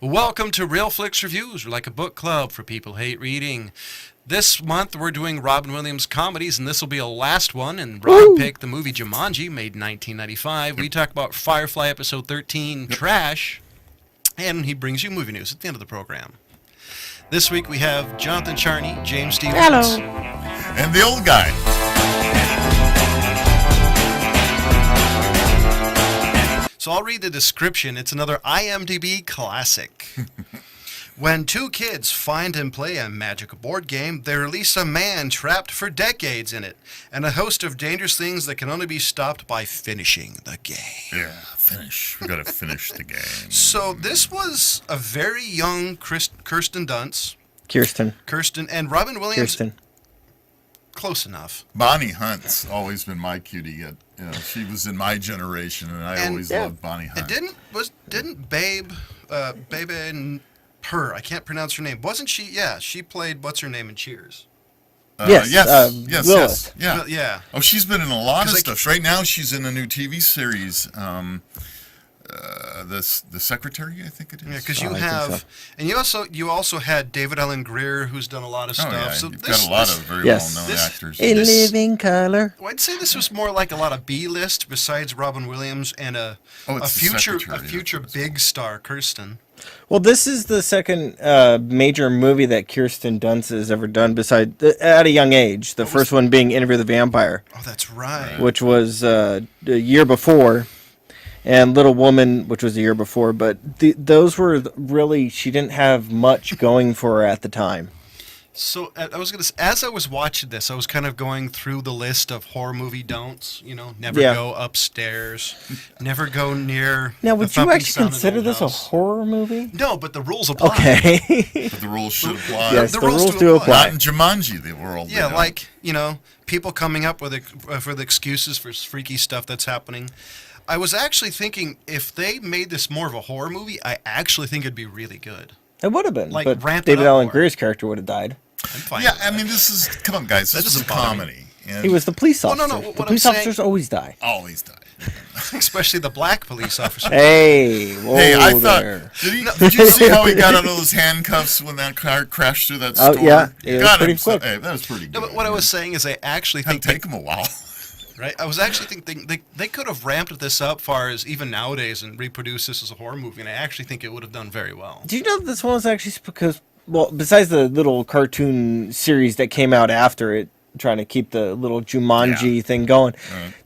Welcome to Real Flix Reviews. We're like a book club for people who hate reading. This month we're doing Robin Williams comedies, and this will be a last one. And Rob picked the movie Jumanji, made in 1995. We talk about Firefly episode 13, Trash, and he brings you movie news at the end of the program. This week we have Jonathan Charney, James Stevens. Hello. And the old guy. So I'll read the description. It's another IMDb classic. When two kids find and play a magic board game, they release a man trapped for decades in it, and a host of dangerous things that can only be stopped by finishing the game. Yeah, finish. We gotta finish the game. So this was a very young Kirsten Dunst. Kirsten and Robin Williams. Close enough. Bonnie Hunt's always been my cutie. She was in my generation, and I always loved Bonnie Hunt. Didn't Babe and her, I can't pronounce her name. Wasn't she? Yeah, she played what's her name in Cheers. Yes. Yeah. Oh, she's been in a lot of stuff. Right now, she's in a new TV series. The Secretary, I think it is. Yeah, because and you also had David Allen Greer, who's done a lot of stuff. Yeah, so you've got a lot of very well-known actors. A living color. Well, I'd say this was more like a lot of B-list besides Robin Williams and a future big star, Kirsten. Well, this is the second major movie that Kirsten Dunst has ever done besides at a young age. The first one being Interview with the Vampire. Oh, that's right. Which was a year before. And Little Woman, which was a year before. But those were really, she didn't have much going for her at the time. So as I was watching this, I was kind of going through the list of horror movie don'ts. Never go upstairs, never go near. Now, would you actually consider this a horror movie? No, but the rules apply. Okay. But the rules should apply. Yes, the rules do apply. Not in Jumanji, the world. Yeah, people coming up with for the excuses for freaky stuff that's happening. I was actually thinking if they made this more of a horror movie, I actually think it'd be really good. It would have been, but David Allen Greer's character would have died. I'm fine. Yeah, I mean, come on, guys. This is a comedy. He was the police officer. No. The police officers always die. Always die. Especially the black police officer. Hey, I thought. Did you see how he got out of those handcuffs when that car crashed through that store? Oh yeah, it was pretty quick. Hey, that was pretty good. No, but what I was saying is, I actually think it'd take him a while. Right, I was actually thinking they could have ramped this up far as even nowadays and reproduced this as a horror movie, and I actually think it would have done very well. Do you know that this one was actually because, besides the little cartoon series that came out after it, trying to keep the little Jumanji thing going,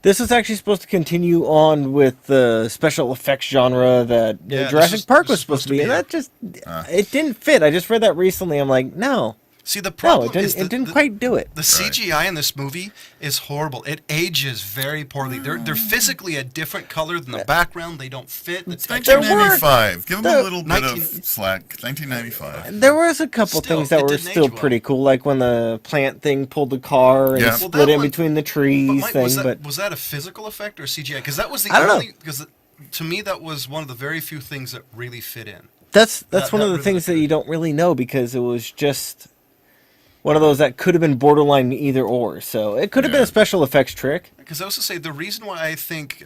this was actually supposed to continue on with the special effects genre that Jurassic Park was supposed to be, and that just it didn't fit. I just read that recently. I'm like, no. See, the problem is it didn't quite do it. The CGI in this movie is horrible. It ages very poorly. They're physically a different color than the background. They don't fit. It's 1995. Give them a little bit of slack. 1995. There was a couple things that were still pretty cool, like when the plant thing pulled the car and split in between the trees. Was that a physical effect or CGI? Because that was the only. Because to me, that was one of the very few things that really fit in. That's one of the things that you don't really know because it was just one of those that could have been borderline either or. So it could have been a special effects trick. Because I was to say, the reason why I think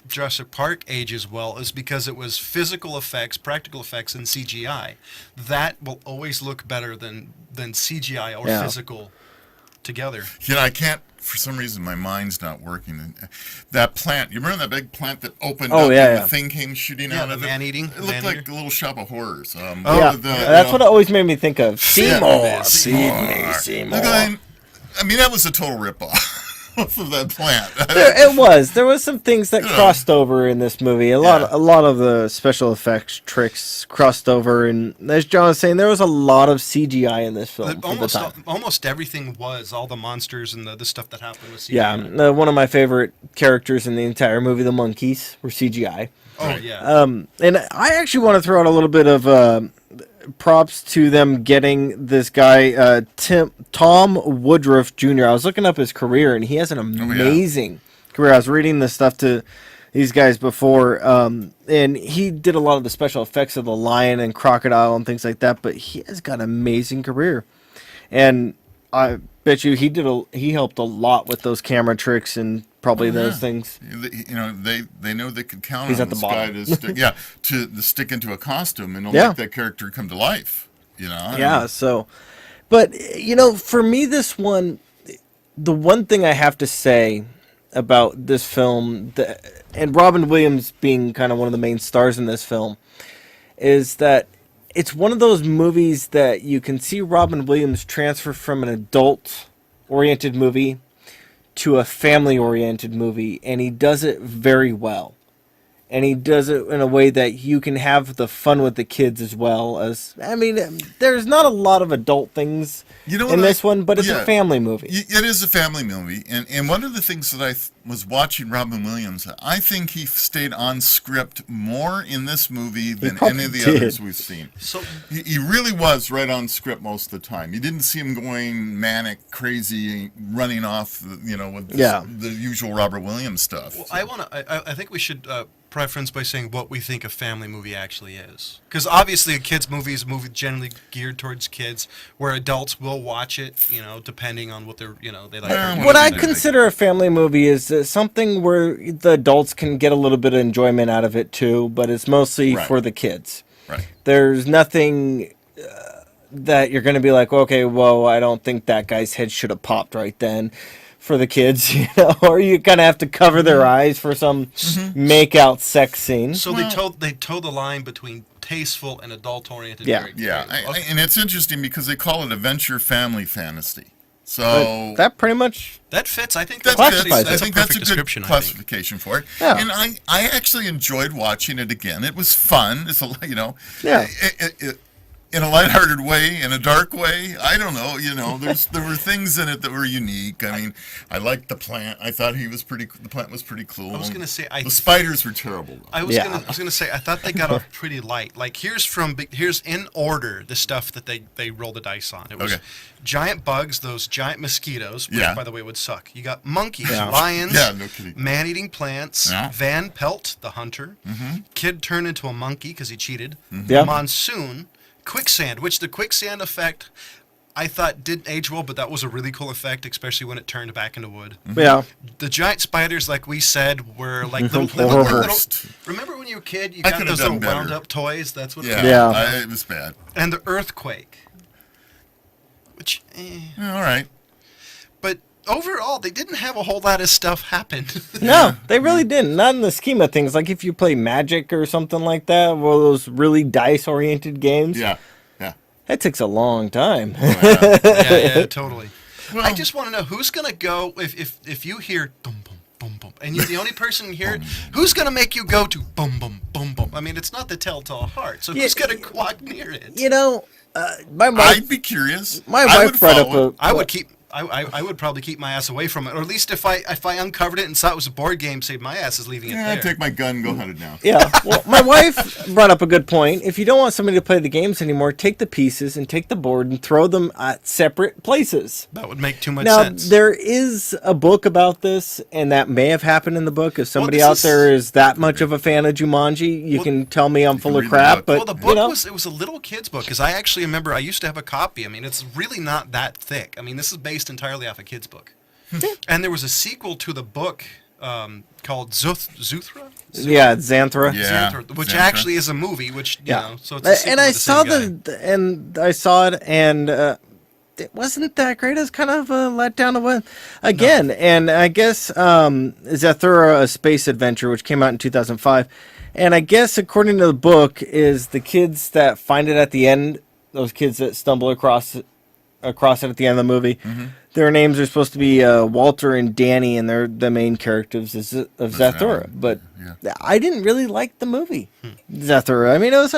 Jurassic Park ages well is because it was physical effects, practical effects, and CGI. That will always look better than CGI or physical together. I can't, for some reason, my mind's not working. That plant, you remember that big plant that opened up and the thing came shooting out of it? Man-eating. It looked like a little shop of horrors. That's what it always made me think of. Seymour. I mean, that was a total ripoff of that plant. There was some things that crossed over in this movie. A lot of the special effects tricks crossed over, and as John was saying, there was a lot of CGI in this film. Almost everything was all the monsters and the stuff that happened with CGI. Yeah, one of my favorite characters in the entire movie, the monkeys, were CGI. Oh yeah. And I actually want to throw out a little bit of props to them getting this guy, Tom Woodruff Jr. I was looking up his career, and he has an amazing career. I was reading this stuff to these guys before, and he did a lot of the special effects of the lion and crocodile and things like that, but he has got an amazing career. And I bet you he helped a lot with those camera tricks and probably those things. You know, they know they could count He's on at the this guy bottom. to stick into a costume and it'll Yeah. make that character come to life. You know? Yeah, so, but, you know, for me, this one, the one thing I have to say about this film, and Robin Williams being kind of one of the main stars in this film, is that it's one of those movies that you can see Robin Williams transfer from an adult-oriented movie to a family-oriented movie, and he does it very well. And he does it in a way that you can have the fun with the kids as well as... I mean, there's not a lot of adult things in this one, but it's a family movie. It is a family movie. And one of the things that I was watching Robin Williams, I think he stayed on script more in this movie than any of the others we've seen. So he really was right on script most of the time. You didn't see him going manic, crazy, running off, you know, with the usual Robert Williams stuff. Well, I think we should... preference by saying what we think a family movie actually is, because obviously a kids movie is a movie generally geared towards kids, where adults will watch it, you know, depending on what they're, you know, they like. What I consider a family movie is something where the adults can get a little bit of enjoyment out of it too, but it's mostly for the kids. Right. There's nothing that you're going to be like, okay, well, I don't think that guy's head should have popped right then. For the kids, you know, or you kind of have to cover their eyes for some make-out sex scene. So they toe the line between tasteful and adult-oriented. Yeah. And it's interesting because they call it adventure family fantasy. So that pretty much fits. I think that's a good classification for it. Yeah. And I actually enjoyed watching it again. It was fun. It's a, you know, in a lighthearted way, in a dark way. I don't know. You know, there were things in it that were unique. I mean, I liked the plant. I thought the plant was pretty cool. I was going to say the spiders were terrible, though. I was going to say I thought they got off pretty light. Like here's in order the stuff that they rolled the dice on. It was giant bugs, those giant mosquitoes, which by the way would suck. You got monkeys, lions, no kidding. Man-eating plants, Van Pelt, the hunter, kid turned into a monkey because he cheated, monsoon, quicksand, which the quicksand effect I thought didn't age well, but that was a really cool effect, especially when it turned back into wood. Yeah. The giant spiders, like we said, were like little. Remember when you were a kid, you got those little wound up toys? That's what. It was bad. And the earthquake, which. All right. But overall, they didn't have a whole lot of stuff happen. No, they really didn't. Not in the scheme of things. Like if you play Magic or something like that, one of those really dice-oriented games. Yeah. That takes a long time. Yeah, totally. Well, I just want to know who's going to go, if you hear boom, boom, boom, boom, and you're the only person here, who's going to make you go to boom, boom, boom, boom? I mean, it's not the Telltale Heart, so who's going to walk near it? You know, my wife... I'd be curious. My wife brought up I would keep... I would probably keep my ass away from it, or at least if I uncovered it and saw it was a board game, say my ass is leaving it there. I'd take my gun and go hunt it down. Yeah, well, my wife brought up a good point. If you don't want somebody to play the games anymore, take the pieces and take the board and throw them at separate places. That would make too much sense. Now, there is a book about this, and that may have happened in the book. If somebody out there is that much of a fan of Jumanji, you can tell me I'm full of crap. But the book was a little kid's book, because I actually remember I used to have a copy. I mean, it's really not that thick. I mean, this is based entirely off a kid's book. And there was a sequel to the book called Zuthra? Yeah, Xanthra. Yeah, Xanthra, which actually is a movie, which, you know, so it's a sequel and I to the saw same guy. I saw it, and it wasn't that great. It was kind of a letdown of one. Again, and I guess Zathura, A Space Adventure, which came out in 2005, and I guess according to the book, is the kids that find it at the end, those kids that stumble across it at the end of the movie. Their names are supposed to be Walter and Danny, and they're the main characters of Zathura. But I didn't really like the movie, Zathura. I mean, it was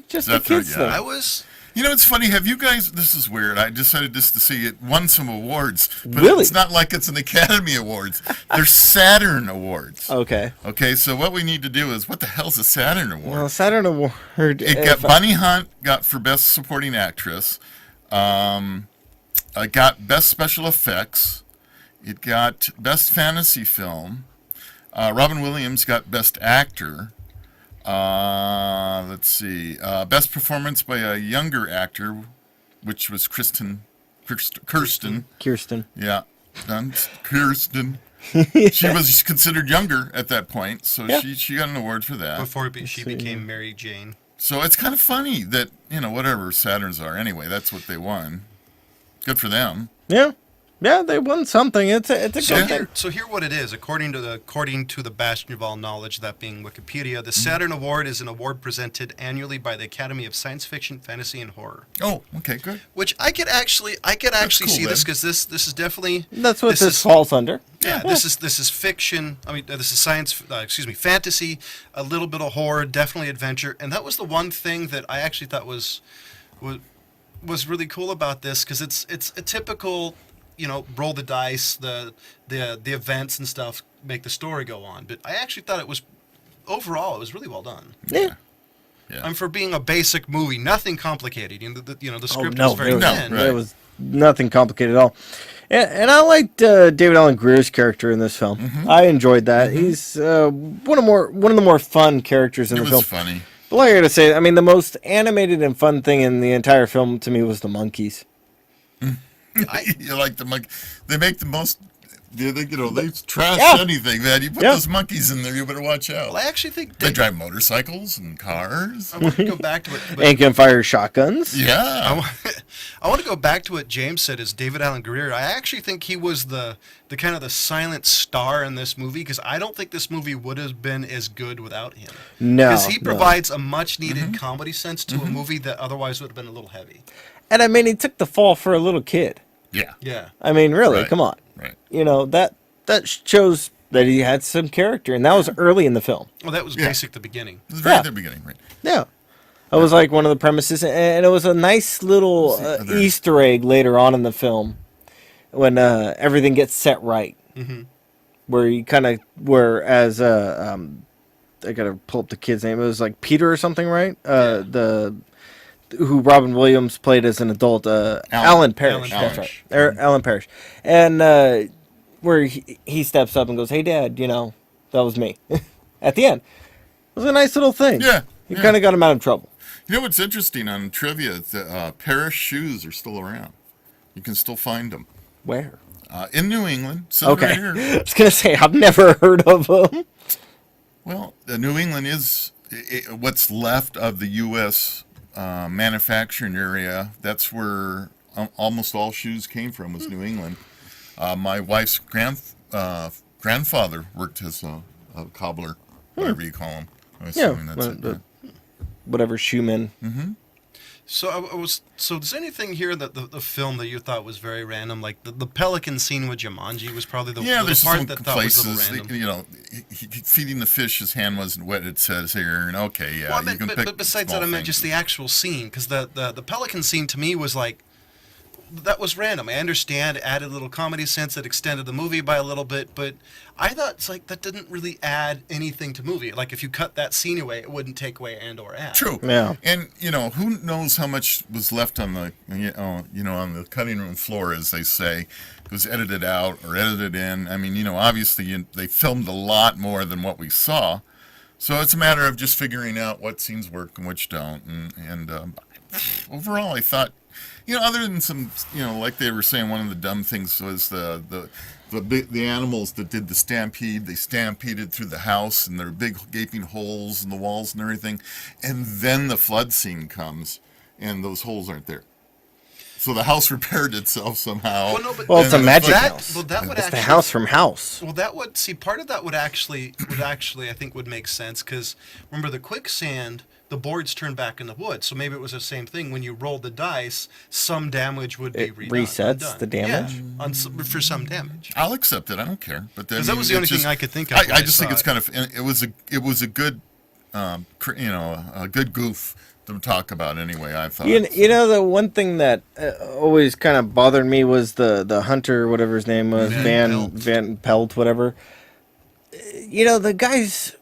just a kid's thing. I was... You know, it's funny. Have you guys... This is weird. I decided just to see it won some awards. But really? It's not like it's an Academy Awards. They're Saturn Awards. Okay. Okay, so what we need to do is... What the hell's a Saturn Award? Well, Saturn Award... It got Bunny Hunt got for Best Supporting Actress. I got Best Special Effects. It got Best Fantasy Film. Robin Williams got Best Actor. Let's see. Best Performance by a Younger Actor, which was Kirsten. Kirsten. Yeah. Kirsten. She was considered younger at that point, so Yeah. she got an award for that. Before she became Mary Jane. So it's kind of funny that, whatever Saturns are, anyway, that's what they won. Good for them. Yeah. Yeah, they won something. It's a good thing. So here what it is, according to the bastion of all knowledge, that being Wikipedia, the Saturn Award is an award presented annually by the Academy of Science Fiction, Fantasy, and Horror. Oh, okay, good. Which I could actually cool, see this, then. because this is definitely That's what this falls under. Yeah, this is fiction. I mean, this is science. Fantasy. A little bit of horror, definitely adventure, and that was the one thing that I actually thought was really cool about this, because it's a typical, roll the dice, the events and stuff make the story go on. But I actually thought it was really well done. Yeah. And for being a basic movie, nothing complicated. The script no, was very thin. It was nothing complicated at all. And I liked David Allen Greer's character in this film. Mm-hmm. I enjoyed that. Mm-hmm. He's one of the more fun characers in the film. It was funny. But like I gotta say, I mean, the most animated and fun thing in the entire film to me was the monkeys. You like the monkey? They make the most. They trash anything, man. You put those monkeys in there, you better watch out. Well, I actually think they drive motorcycles and cars. I want to go back to it. And can fire shotguns. Yeah. I want to go back to what James said as David Allen Greer. I actually think he was the kind of the silent star in this movie, because I don't think this movie would have been as good without him. No. Because he provides a much needed comedy sense to a movie that otherwise would have been a little heavy. And I mean, he took the fall for a little kid. Yeah. Yeah. I mean, really, come on. Right. That shows that he had some character, and that was early in the film. Well, that was basic the beginning. It was right at the beginning, right? Yeah. That was like one of the premises, and it was a nice little Easter egg later on in the film when everything gets set right. Mm-hmm. Where you kind of, I gotta pull up the kid's name. It was like Peter or something, right? Who Robin Williams played as an adult, Alan Parrish. That's right. Alan Parrish. And where he steps up and goes, "Hey, Dad, that was me." At the end. It was a nice little thing. Yeah. You kind of got him out of trouble. You know what's interesting on trivia? The Parrish shoes are still around. You can still find them. Where? In New England. Okay. Right here. I was going to say, I've never heard of them. Well, New England is what's left of the U.S. Manufacturing area. That's where almost all shoes came from, was New England. My wife's grandfather worked as a cobbler, whatever you call him. I'm assuming that's it. Whatever, shoeman. Mm-hmm. So is anything here that the film that you thought was very random, like the pelican scene with Jumanji was probably the part that thought was a little random. Feeding the fish, his hand wasn't wet, it says here, and okay, yeah. Well, but besides that, I meant just the actual scene, because the pelican scene to me was like, that was random. I understand it added a little comedy sense that extended the movie by a little bit, but I thought it's like that didn't really add anything to movie. Like if you cut that scene away, it wouldn't take away and or add. True. Yeah. And who knows how much was left on the on the cutting room floor, as they say. It was edited out or edited in. I mean, obviously they filmed a lot more than what we saw. So it's a matter of just figuring out what scenes work and which don't. And overall, I thought, other than some, like they were saying, one of the dumb things was the animals that did the stampede. They stampeded through the house, and there were big gaping holes in the walls and everything. And then the flood scene comes, and those holes aren't there. So the house repaired itself somehow. Well, it's a magic house. Well, that would it's the house from House. Well, part of that would actually I think would make sense, because remember the quicksand, the boards turned back into wood, so maybe it was the same thing. When you rolled the dice, some damage would be resets the damage for some damage. I'll accept it. I don't care. But because that was the only thing I could think of. I just think it's kind of it was a good a good goof to talk about anyway. I thought. The one thing that always kind of bothered me was the hunter, whatever his name was, Van Pelt, whatever. The guy's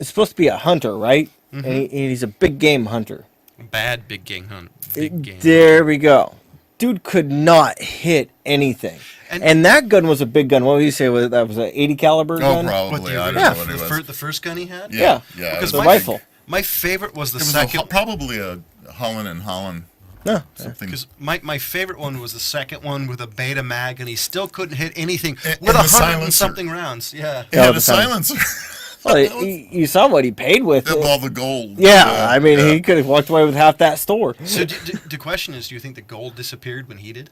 supposed to be a hunter, right? Mm-hmm. And he's a big game hunter. Bad big game hunter. There we go. Dude could not hit anything. And that gun was a big gun. What would you say? That was an 80 caliber gun? Oh, probably. I don't know what it was. The first gun he had? Yeah. Because the rifle. My favorite was the second. Probably a Holland & Holland No. Something. Because my favorite one was the second one with a beta mag, and he still couldn't hit anything with and the 100 silencer. and something rounds. Yeah. It had a silencer. Well, you saw what he paid with it. All the gold. Yeah, I mean, he could have walked away with half that store. So the question is, do you think the gold disappeared when he did?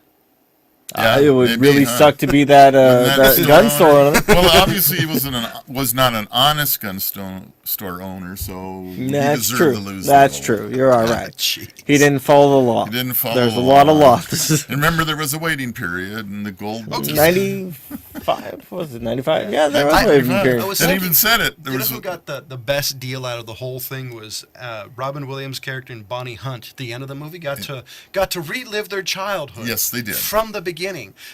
It would really suck to be that gun store owner. Well, obviously he was not an honest gun store owner, so he deserved to lose. That's true. You're all right. Jeez. He didn't follow the law. He didn't follow. There's the a lot of law. laws. Remember, there was a waiting period, and the gold was 95. Was it 95? Yeah, there was a waiting period. They even said it. You know who got the best deal out of the whole thing was Robin Williams' character and Bonnie Hunt. At the end of the movie, got to relive their childhood. Yes, they did. From the beginning.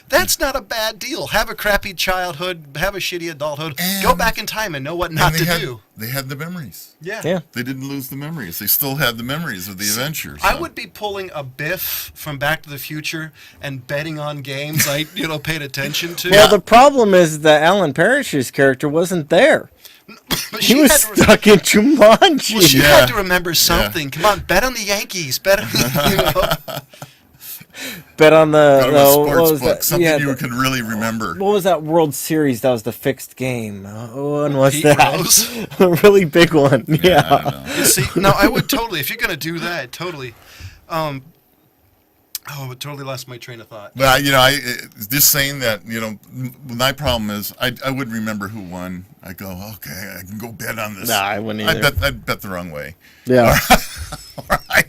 That's not a bad deal. Have a crappy childhood, have a shitty adulthood, go back in time and know what not to do. They had the memories. Yeah. They didn't lose the memories. They still had the memories of the adventure. So. I would be pulling a Biff from Back to the Future and betting on games I paid attention to. Well, the problem is that Alan Parrish's character wasn't there. He was stuck in Jumanji. Well, she had to remember something. Come on, bet on the Yankees. Bet on Bet on the sports book, something you can really remember. What was that World Series? That was the fixed game. When was Pete that? Rose? A really big one. Yeah. See, no, I would totally. If you're gonna do that, totally. I totally lost my train of thought. Well, I just saying that. My problem is I would remember who won. I go, okay, I can go bet on this. Nah, I wouldn't either. I'd bet the wrong way. Yeah. All right.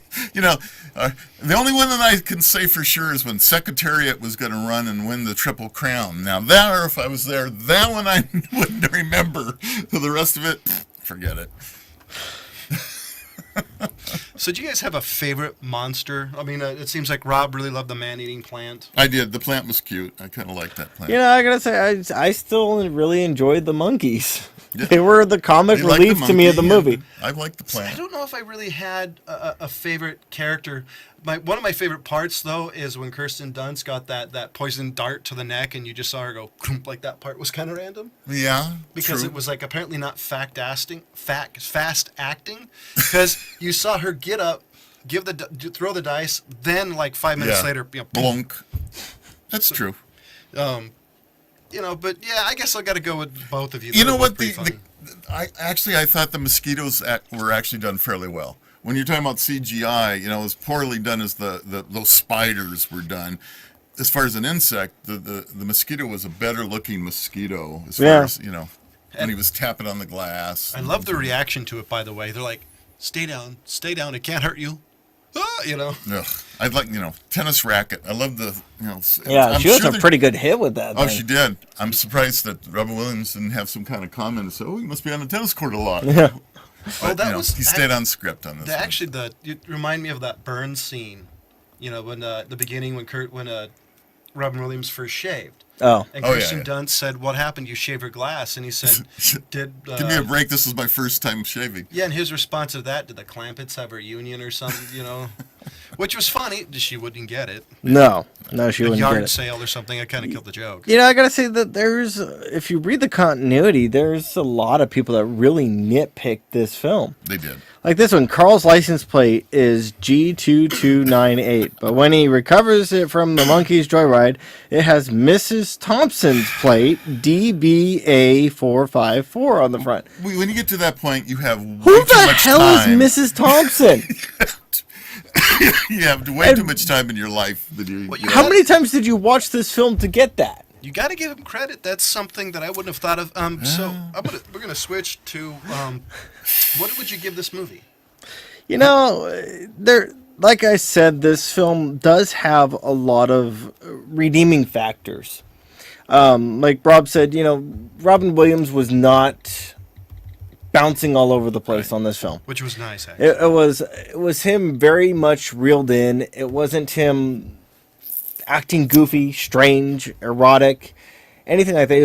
The only one that I can say for sure is when Secretariat was going to run and win the Triple Crown. Now that, or if I was there, that one I wouldn't remember. The rest of it, forget it. So do you guys have a favorite monster? I mean, it seems like Rob really loved the man-eating plant. I did. The plant was cute. I kind of liked that plant. I gotta say, I still really enjoyed the monkeys. Yeah. They were the comic relief to me of the movie. I liked the plant. I don't know if I really had a favorite character. One of my favorite parts, though, is when Kirsten Dunst got that poison dart to the neck, and you just saw her go, like that part was kind of random. Yeah, because it was like apparently not fast acting, because you saw her get up, throw the dice, then like 5 minutes later, blunk. That's true. But yeah, I guess I got to go with both of you. You know what? I thought the mosquitoes were actually done fairly well. When you're talking about CGI, as poorly done as those spiders were done. As far as an insect, the mosquito was a better looking mosquito. As far as when he was tapping on the glass. I love the reaction to it. By the way, they're like, "Stay down, it can't hurt you." Ugh. I'd like, tennis racket. I love the, Yeah, she was a pretty good hit with that. Oh, she did. I'm surprised that Robin Williams didn't have some kind of comment and say, "Oh, he must be on the tennis court a lot." Yeah. But, he stayed on script on this. Actually, you remind me of that Burns scene, when the beginning when Robin Williams first shaved. Oh. And Kirsten Dunst said, "What happened? You shaved her glass." And he said, "Give me a break. This is my first time shaving." Yeah, and his response to that, did the Clampetts have a union or something, Which was funny. She wouldn't get it. No, she wouldn't get it. A yard sale or something. I kind of killed the joke. I gotta say that if you read the continuity, there's a lot of people that really nitpicked this film. They did. Like this one, Carl's license plate is G2298, but when he recovers it from the monkey's joyride, it has Mrs. Thompson's plate, DBA454 on the front. When you get to that point, you have Who the hell is Mrs. Thompson? You have way too much time in your life. How many times did you watch this film to get that? You got to give him credit. That's something that I wouldn't have thought of. So we're gonna switch to what would you give this movie? Like I said, this film does have a lot of redeeming factors. Like Rob said, Robin Williams was not bouncing all over the place on this film, which was nice. Actually. It was him very much reeled in. It wasn't him acting goofy, strange, erotic, anything like that. He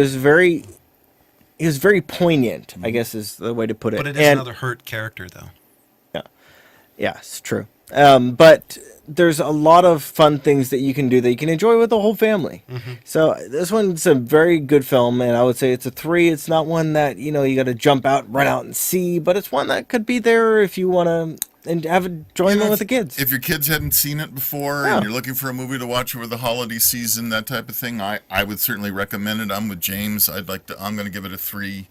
was very poignant, I guess is the way to put it. But it is another hurt character, though. Yeah, it's true. But there's a lot of fun things that you can do that you can enjoy with the whole family. Mm-hmm. So this one's a very good film, and I would say it's a 3. It's not one that you got to jump out, run out, and see, but it's one that could be there if you want to and have enjoyment with the kids. If your kids hadn't seen it before and you're looking for a movie to watch over the holiday season, that type of thing, I would certainly recommend it. I'm with James. I'm going to give it a 3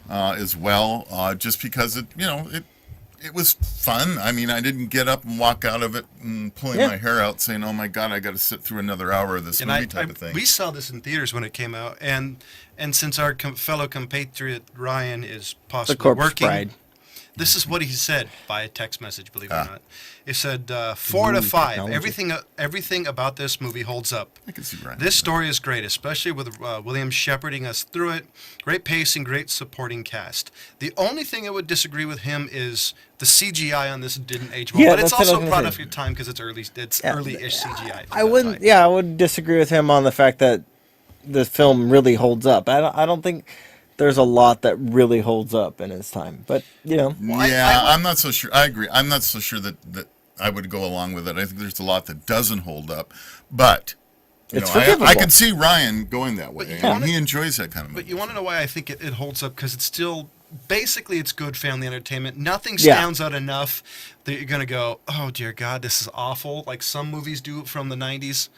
as well, just because it was fun. I mean, I didn't get up and walk out of it and pulling my hair out saying, "Oh my God, I got to sit through another hour of this movie," type of thing. We saw this in theaters when it came out, and since our fellow compatriot Ryan is possibly working, bride. This is what he said by a text message, believe it or not. He said, 4 out of 5. Technology. Everything about this movie holds up. I can see Ryan. This story is great, especially with Williams shepherding us through it. Great pacing, great supporting cast. The only thing I would disagree with him is the CGI on this didn't age well. But it's also product of your time because it's early-ish CGI. I would disagree with him on the fact that the film really holds up. I don't think there's a lot that really holds up in its time, but I'm not so sure. I agree. I'm not so sure that I would go along with it. I think there's a lot that doesn't hold up, but I can see Ryan going that way, and he enjoys that kind of movie. But you want to know why I think it holds up? Because it's still basically it's good family entertainment. Nothing stands out enough that you're gonna go, "Oh dear God, this is awful," like some movies do from the '90s.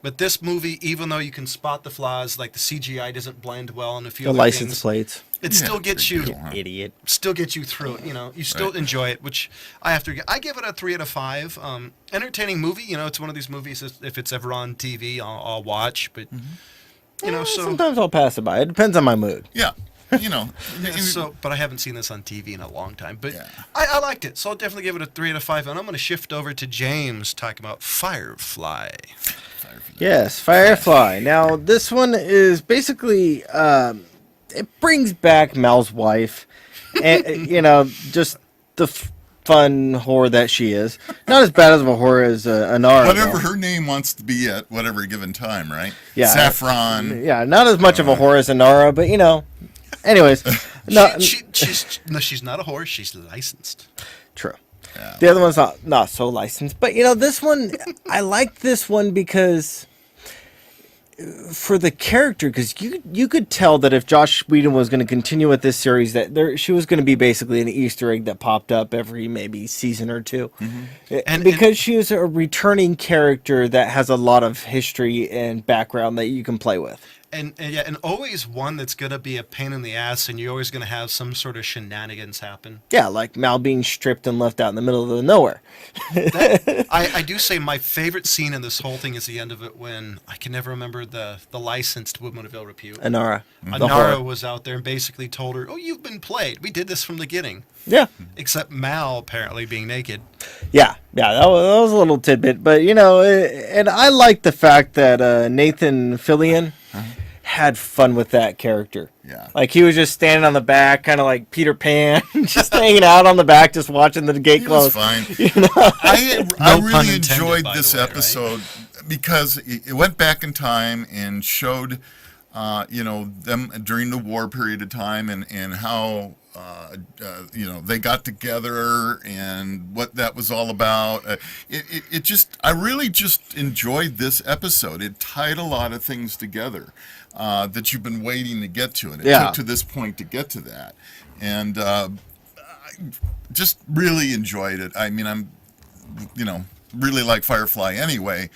But this movie, even though you can spot the flaws, like the CGI doesn't blend well and a few other license things, plates, it still gets you, idiot. Still gets you through it. You still enjoy it, which I have to. I give it a 3 out of 5. Entertaining movie. It's one of these movies. If it's ever on TV, I'll watch. But so sometimes I'll pass it by. It depends on my mood. Yeah. But I haven't seen this on TV in a long time. But I liked it, so I'll definitely give it a 3 out of 5. And I'm going to shift over to James talking about Firefly. Yes, Firefly. Now, this one is basically, it brings back Mal's wife, and, just the fun whore that she is. Not as bad as a whore as Anara. Whatever her name wants to be at whatever given time, right? Yeah. Saffron. Yeah, not as much of a whore as Anara, but, anyways. She's not a whore. She's licensed. True. Yeah. The other one's not so licensed. But, this one, I like this one because for the character, because you could tell that if Josh Whedon was going to continue with this series, that she was going to be basically an Easter egg that popped up every maybe season or two. Mm-hmm. And because she is a returning character that has a lot of history and background that you can play with. And always one that's going to be a pain in the ass, and you're always going to have some sort of shenanigans happen. Yeah, like Mal being stripped and left out in the middle of the nowhere. I do say my favorite scene in this whole thing is the end of it when, I can never remember the licensed woman of ill repute. Anara. Anara was out there and basically told her, "Oh, you've been played. We did this from the beginning." Yeah. Except Mal apparently being naked. Yeah, that was a little tidbit. But, and I like the fact that Nathan Fillion had fun with that character. Yeah. Like, he was just standing on the back, kind of like Peter Pan, just hanging out on the back, just watching the gate close. Fine. I really enjoyed this episode because it went back in time and showed, them during the war period of time and how, they got together and what that was all about. I really just enjoyed this episode. It tied a lot of things together that you've been waiting to get to, and it took to this point to get to that. And I just really enjoyed it. I mean, I'm, really like Firefly anyway,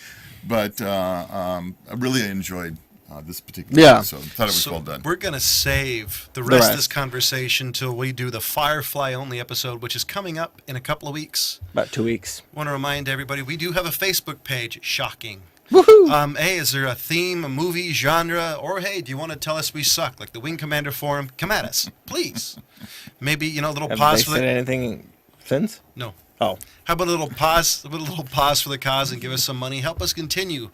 but I really enjoyed this particular episode. Thought it was well done. We're going to save the rest of this conversation till we do the Firefly-only episode, which is coming up in a couple of weeks. About 2 weeks. Want to remind everybody, we do have a Facebook page. Shocking. Woohoo! Hey, is there a theme, a movie, genre, or hey, do you want to tell us we suck, like the Wing Commander Forum? Come at us, please. Maybe, a little pause for the... Have they said anything since? No. Oh. How about a little pause for the cause and give us some money? Help us continue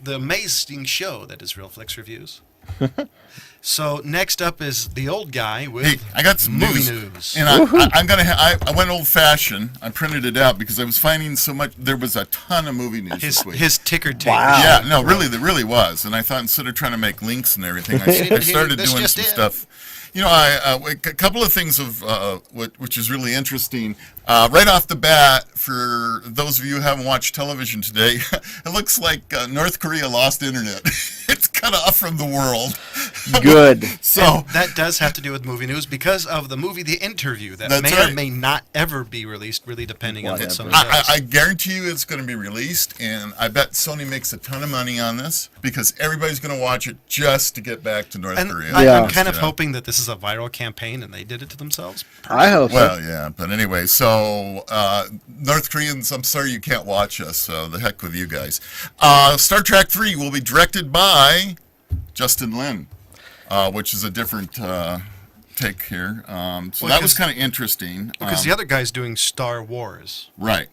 the amazing show that is Real Flix Reviews. So next up is the old guy with I got some movie news. And I went old fashioned. I printed it out because I was finding so much. There was a ton of movie news this week. His ticker tape. Wow. Yeah, no, really, there really was. And I thought instead of trying to make links and everything, I started doing some stuff. A couple of things of which is really interesting. Right off the bat, for those of you who haven't watched television today, it looks like North Korea lost internet. It's cut off from the world. Good. So and that does have to do with movie news because of the movie The Interview that may or may not ever be released, really depending on what Sony does. I guarantee you it's going to be released, and I bet Sony makes a ton of money on this because everybody's going to watch it just to get back to North Korea. I'm kind of hoping that this is a viral campaign and they did it to themselves. I hope so. Well, yeah, but anyway, so North Koreans, I'm sorry you can't watch us, so the heck with you guys. Star Trek 3 will be directed by Justin Lin, which is a different take here. So that was kind of interesting. Because the other guy's doing Star Wars. Right.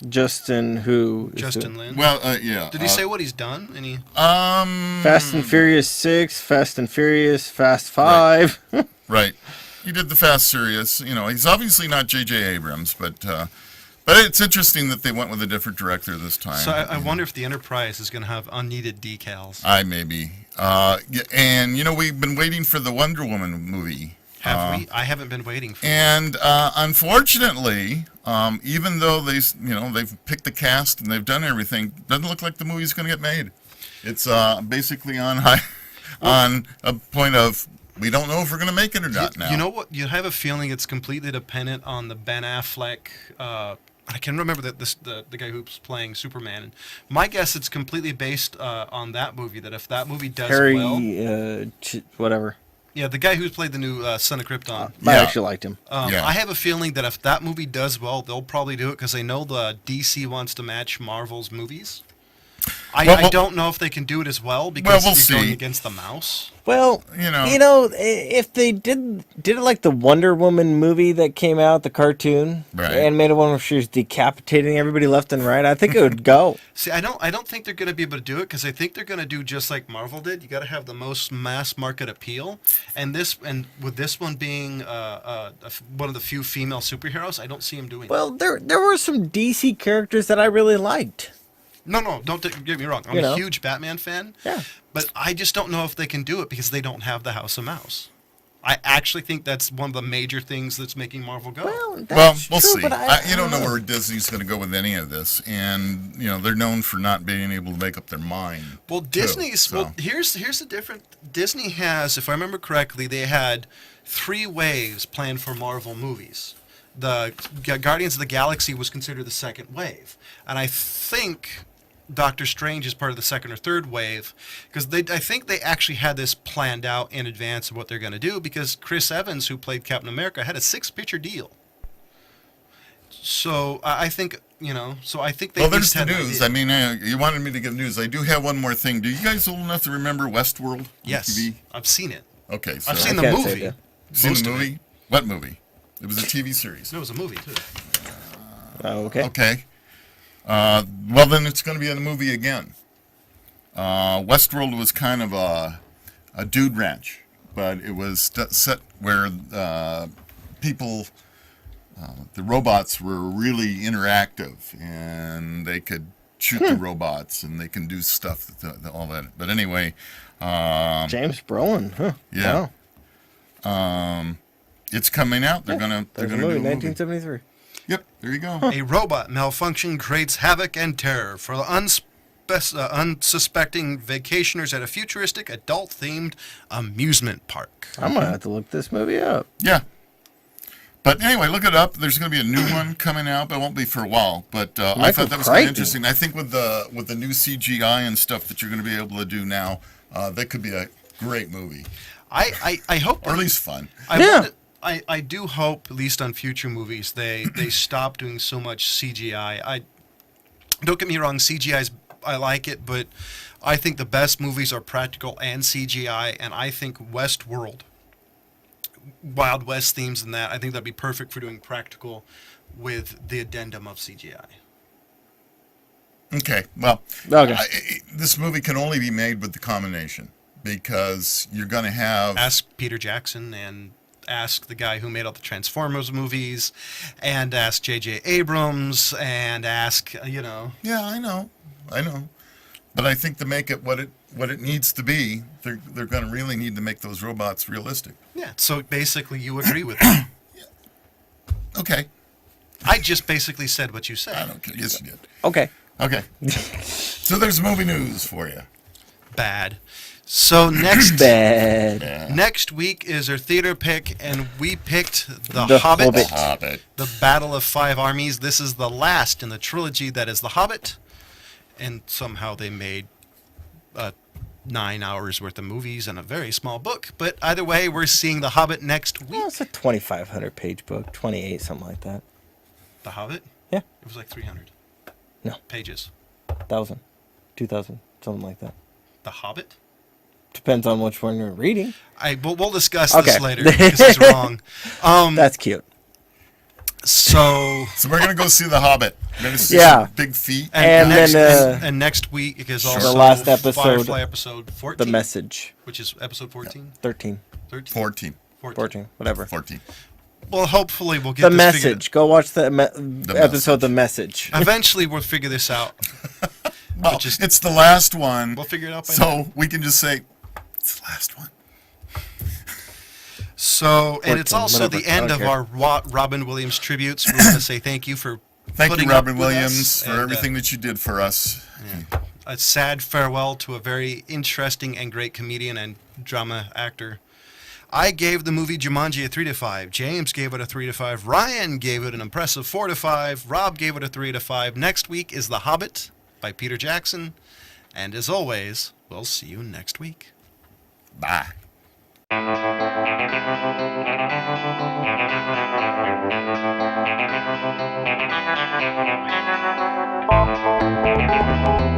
Justin Lin. Well, yeah. Did he say what he's done? Any? Fast and Furious 6, Fast and Furious, Fast 5. Right. He did the Fast Furious. You know, he's obviously not J.J. Abrams, but it's interesting that they went with a different director this time. So I wonder if the Enterprise is going to have unneeded decals. Maybe. And, you know, we've been waiting for the Wonder Woman movie. Have we? I haven't been waiting for it. And unfortunately, even though they've picked the cast and they've done everything, doesn't look like the movie's going to get made. It's basically on a point of we don't know if we're going to make it or not now. You know what? You have a feeling it's completely dependent on the Ben Affleck. I can remember the guy who's playing Superman. And my guess it's completely based on that movie. That if that movie does whatever. Yeah, the guy who's played the new Son of Krypton. I actually liked him. I have a feeling that if that movie does well, they'll probably do it because they know the DC wants to match Marvel's movies. I don't know if they can do it as well because you're going against the mouse. Well, you know, if they did it like the Wonder Woman movie that came out, the cartoon, the animated one where she was decapitating everybody left and right, I think it would go. See, I don't think they're going to be able to do it because I think they're going to do just like Marvel did. You got to have the most mass market appeal, and with this one being one of the few female superheroes, I don't see him doing. Well, there were some DC characters that I really liked. No, don't get me wrong. I'm a huge Batman fan. Yeah. But I just don't know if they can do it because they don't have the House of Mouse. I actually think that's one of the major things that's making Marvel go. We'll see. You don't know where Disney's going to go with any of this, and they're known for not being able to make up their mind. Well, Disney's. Well, here's the difference. Disney has, if I remember correctly, they had 3 waves planned for Marvel movies. The Guardians of the Galaxy was considered the second wave, and I think Doctor Strange is part of the second or third wave because I think they actually had this planned out in advance of what they're going to do because Chris Evans, who played Captain America, had a 6-picture deal. So I think they. Well, there's the news. I mean, you wanted me to give news. I do have one more thing. Do you guys old enough to remember Westworld? Yes, TV? I've seen it. Okay, so I've seen the movie. Seen the movie? What movie? It was a TV series. No, it was a movie too. Okay. Okay. Well, then it's going to be in the movie again. Westworld was kind of a dude ranch, but it was set where people, the robots were really interactive, and they could shoot the robots, and they can do stuff, all that. But anyway. James Brolin, huh? Yeah. Wow. It's coming out. They're gonna do a movie. 1973. Yep, there you go. A robot malfunction creates havoc and terror for the unsuspecting vacationers at a futuristic, adult-themed amusement park. I'm going to have to look this movie up. Yeah. But anyway, look it up. There's going to be a new one coming out, but it won't be for a while. But I thought that was kind of interesting. I think with the new CGI and stuff that you're going to be able to do now, that could be a great movie. I hope... Or at least fun. I do hope, at least on future movies, they stop doing so much CGI. Don't get me wrong, I like it, but I think the best movies are practical and CGI, and I think Westworld, Wild West themes and that, I think that'd be perfect for doing practical with the addendum of CGI. Okay, well, this movie can only be made with the combination because you're going to have... Ask Peter Jackson and... ask the guy who made all the Transformers movies, and ask J.J. Abrams, and ask, Yeah, I know. But I think to make it what it needs to be, they're going to really need to make those robots realistic. Yeah, so basically you agree with me. Yeah. Okay. I just basically said what you said. I don't care. Yes, you did. Okay. So there's movie news for you. bad. So next Bad. next week is our theater pick, and we picked The Hobbit. The Battle of Five Armies. This is the last in the trilogy that is The Hobbit, and somehow they made 9 hours worth of movies and a very small book. But either way, we're seeing The Hobbit next week. Well, it's a 2,500 page book, 28, something like that. The Hobbit? Yeah. It was like 300. No. Pages. 1,000, 2,000, something like that. The Hobbit? Depends on which one you're reading. We'll discuss this later because he's wrong. That's cute. So we're gonna go see The Hobbit. We're gonna see some big feet. And then next week is also the last episode, Firefly episode 14. The Message. Which is episode 14? 13. 14. Whatever. 14. Well, hopefully we'll get The this Message. Go watch the episode, The Message. Eventually we'll figure this out. Well, it's the last one. We'll figure it out by So we can just say, it's the last one. So, and it's also the end of our Robin Williams tributes. We want to say thank you for Thank you, Robin Williams, for and, everything that you did for us. Yeah. A sad farewell to a very interesting and great comedian and drama actor. I gave the movie Jumanji a 3 to 5. James gave it a 3 to 5. Ryan gave it an impressive 4 to 5. Rob gave it a 3 to 5. Next week is The Hobbit by Peter Jackson. And as always, we'll see you next week. Bye.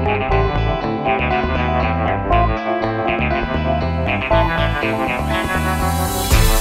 Thank you.